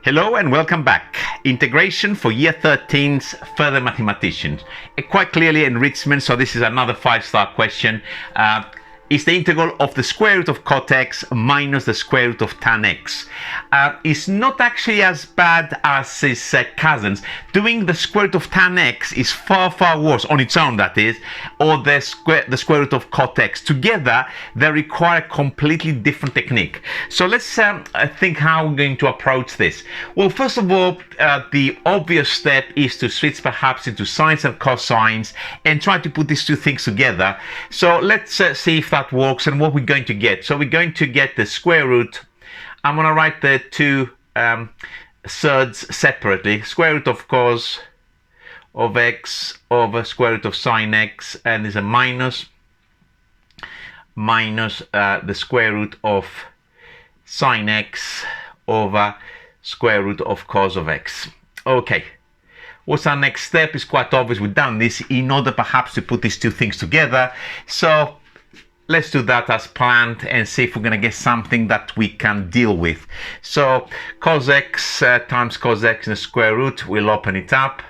Hello and welcome back. Integration for Year 13's Further Mathematicians. Quite clearly enrichment, so this is another 5-star question. Is the integral of the square root of cot x minus the square root of tan x. It's not actually as bad as its cousins. Doing the square root of tan x is far worse on its own, that is, or the square root of cot x. Together, they require a completely different technique. So let's think how we're going to approach this. Well, first of all, the obvious step is to switch perhaps into sines and cosines and try to put these two things together. So let's see if that works and what we're going to get. So we're going to get the square root. I'm going to write the two surds separately. Square root of cos of x over square root of sine x, and is a minus the square root of sine x over square root of cos of x. Okay, what's our next step? Is quite obvious. We've done this in order perhaps to put these two things together. So let's do that as planned and see if we're going to get something that we can deal with. So cos x times cos x in the square root, we'll open it up.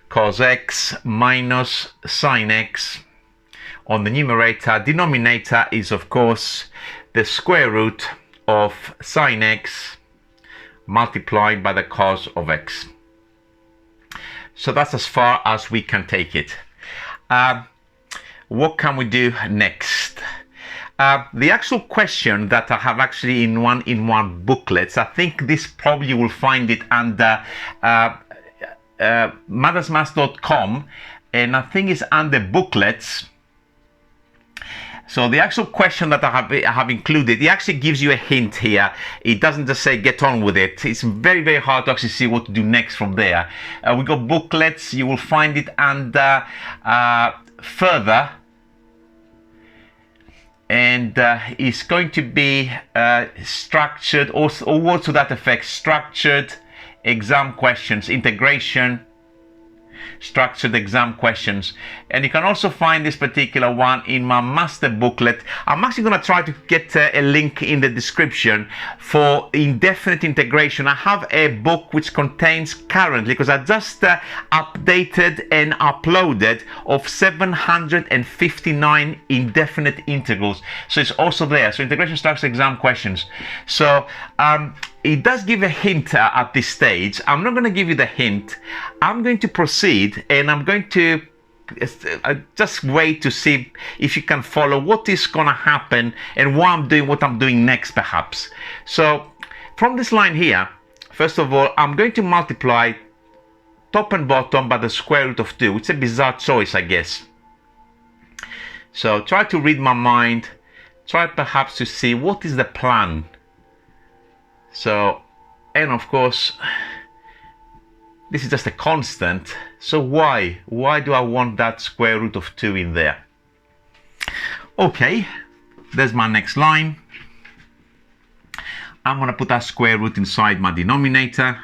Cos x minus sine x on the numerator. Denominator is of course the square root of sine x multiplied by the cos of x. So that's as far as we can take it. What can we do next? The actual question that I have actually in one booklet, I think this probably you will find it under madasmaths.com, and I think it's under booklets. So the actual question that I have included, it actually gives you a hint here. It doesn't just say get on with it. It's very hard to actually see what to do next from there. We got booklets. You will find it under further, and it's going to be structured or words to that effect. Structured exam questions, integration, structured exam questions. And you can also find this particular one in my master booklet. I'm actually going to try to get a link in the description for indefinite integration. I have a book which contains currently, because I just updated and uploaded, of 759 indefinite integrals. So it's also there. So integration, structured exam questions. So it does give a hint at this stage. I'm not going to give you the hint. I'm going to proceed, and I'm going to just wait to see if you can follow what is going to happen and why I'm doing what I'm doing next, perhaps. So from this line here, first of all, I'm going to multiply top and bottom by the square root of 2. It's a bizarre choice, I guess. So try to read my mind. Try perhaps to see what is the plan. So, and of course, this is just a constant. So why do I want that square root of 2 in there? Okay, there's my next line. I'm going to put that square root inside my denominator.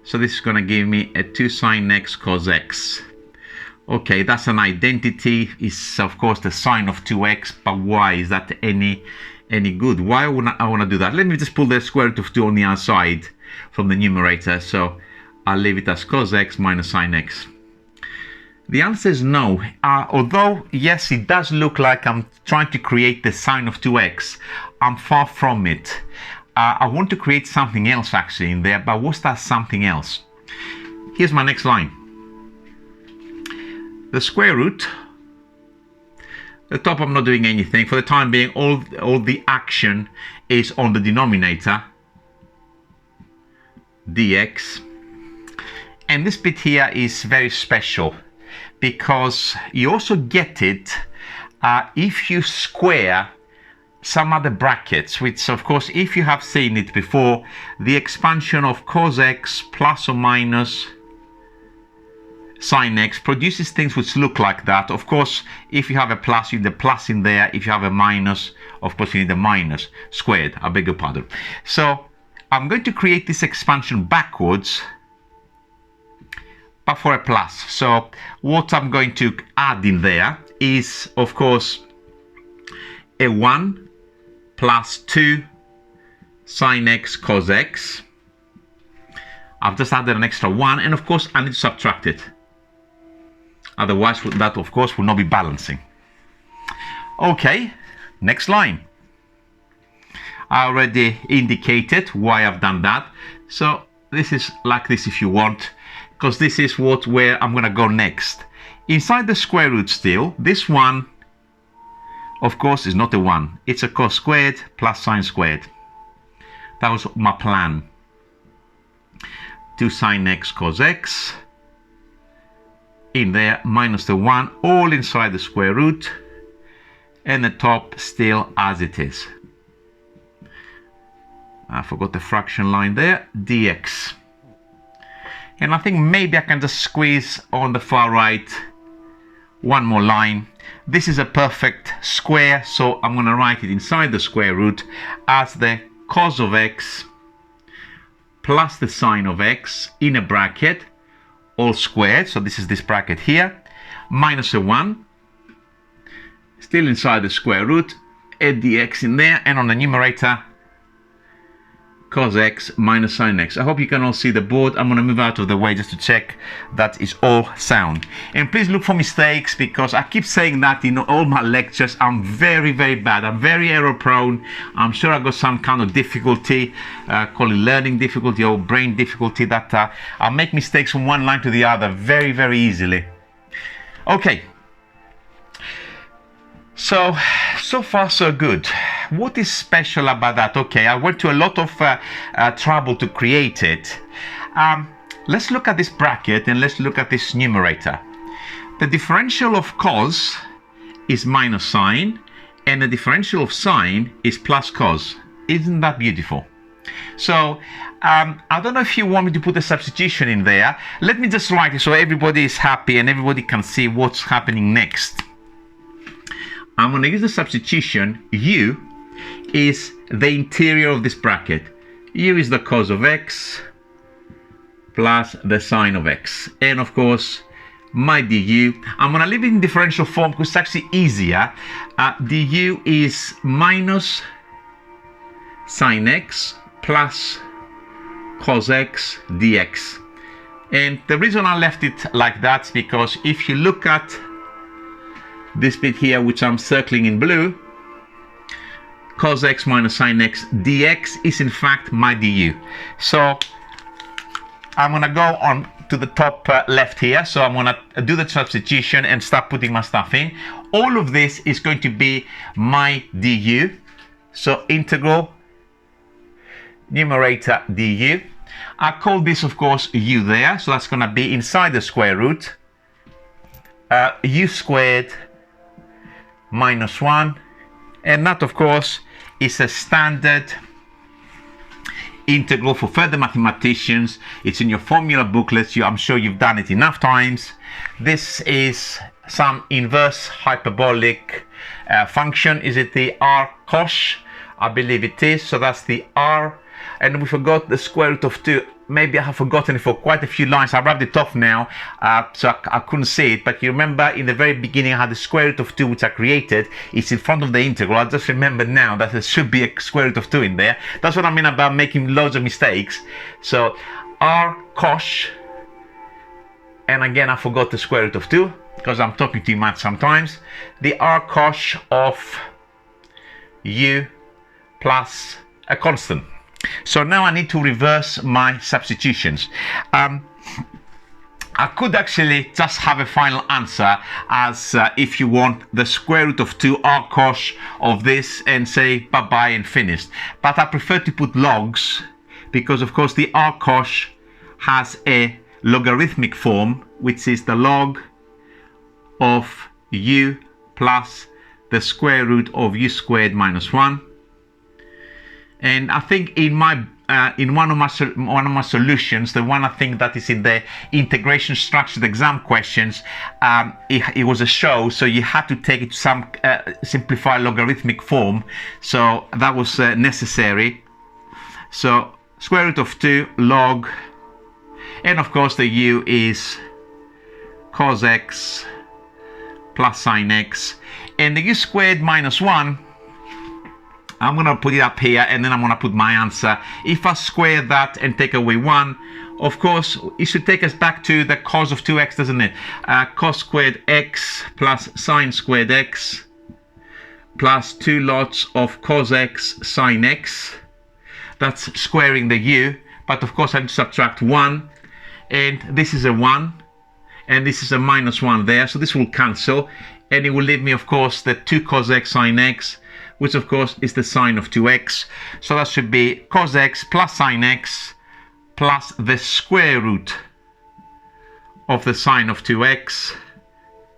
So this is going to give me a 2 sine x cos x. Okay, that's an identity. It's of course the sine of 2x, but why is that any good? Why would I want to do that? Let me just pull the square root of 2 on the outside from the numerator. So I'll leave it as cos x minus sine x. The answer is no. Although, yes, it does look like I'm trying to create the sine of 2x. I'm far from it. I want to create something else actually in there, but what's that something else? Here's my next line. The square root, the top I'm not doing anything. For the time being, all the action is on the denominator, dx. And this bit here is very special because you also get it if you square some other brackets, which of course, if you have seen it before, the expansion of cos x plus or minus sine x produces things which look like that. Of course, if you have a plus, you need the plus in there. If you have a minus, of course, you need the minus squared. I beg your pardon. So I'm going to create this expansion backwards, but for a plus. So what I'm going to add in there is, of course, a 1 plus 2 sine x cos x I've just added an extra 1, and of course I need to subtract it. Otherwise that of course will not be balancing. Okay, next line. I already indicated why I've done that. So this is like this if you want, because this is where I'm gonna go next. Inside the square root still, this one of course is not a 1. It's a cos squared plus sine squared. That was my plan. 2 sine x cos x. In there, minus the 1, all inside the square root. And the top still as it is. I forgot the fraction line there, dx. And I think maybe I can just squeeze on the far right one more line. This is a perfect square, so I'm going to write it inside the square root as the cos of x plus the sine of x in a bracket, all squared, so this is this bracket here, minus a 1, still inside the square root, add the x in there, and on the numerator, cos x minus sine x. I hope you can all see the board. I'm going to move out of the way just to check that is all sound. And please look for mistakes, because I keep saying that in all my lectures. I'm very, very bad. I'm very error prone. I'm sure I got some kind of difficulty, call it learning difficulty or brain difficulty, that I make mistakes from one line to the other very, very easily. Okay. So far so good. What is special about that? Okay, I went to a lot of trouble to create it. Let's look at this bracket and let's look at this numerator. The differential of cos is minus sine, and the differential of sine is plus cos. Isn't that beautiful? So I don't know if you want me to put a substitution in there. Let me just write it so everybody is happy and everybody can see what's happening next. I'm going to use the substitution. U is the interior of this bracket. U is the cos of x plus the sine of x. And of course, my du, I'm going to leave it in differential form because it's actually easier. Du is minus sine x plus cos x dx. And the reason I left it like that is because if you look at this bit here, which I'm circling in blue, cos x minus sine x dx is in fact my du. So I'm going to go on to the top left here. So I'm going to do the substitution and start putting my stuff in. All of this is going to be my du. So integral numerator du. I call this, of course, u there. So that's going to be inside the square root. U squared minus 1. And that, of course, is a standard integral for further mathematicians. It's in your formula booklets. I'm sure you've done it enough times. This is some inverse hyperbolic function. Is it the r cos? I believe it is. So that's the r. And we forgot the square root of 2. Maybe I have forgotten it for quite a few lines. I rubbed it off now, so I couldn't see it. But you remember in the very beginning I had the square root of 2, which I created. It's in front of the integral. I just remember now that there should be a square root of 2 in there. That's what I mean about making loads of mistakes. So r cos, and again I forgot the square root of 2 because I'm talking too much sometimes. The r cos of u plus a constant. So now I need to reverse my substitutions. I could actually just have a final answer as if you want the square root of 2 r cos of this and say bye-bye and finished. But I prefer to put logs because of course the r cos has a logarithmic form, which is the log of u plus the square root of u squared minus 1. And I think in my in one of my solutions, the one I think that is in the integration structured exam questions, it was a show, so you had to take it to some simplified logarithmic form. So that was necessary. So square root of 2 log, and of course the u is cos x plus sine x, and the u squared minus 1. I'm going to put it up here, and then I'm going to put my answer. If I square that and take away 1, of course, it should take us back to the cos of 2x, doesn't it? Cos squared x plus sine squared x plus 2 lots of cos x sine x. That's squaring the u, but of course I have to subtract 1, and this is a 1, and this is a minus 1 there, so this will cancel, and it will leave me, of course, the 2 cos x sine x, which of course is the sine of 2x. So that should be cos x plus sine x plus the square root of the sine of 2x,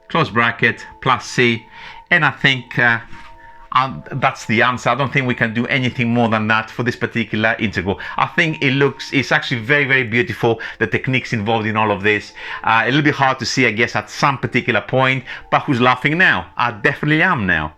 close bracket, plus c, and I think that's the answer. I don't think we can do anything more than that for this particular integral. I think it's actually very, very beautiful, the techniques involved in all of this. A little bit hard to see, I guess, at some particular point, but who's laughing now? I definitely am now.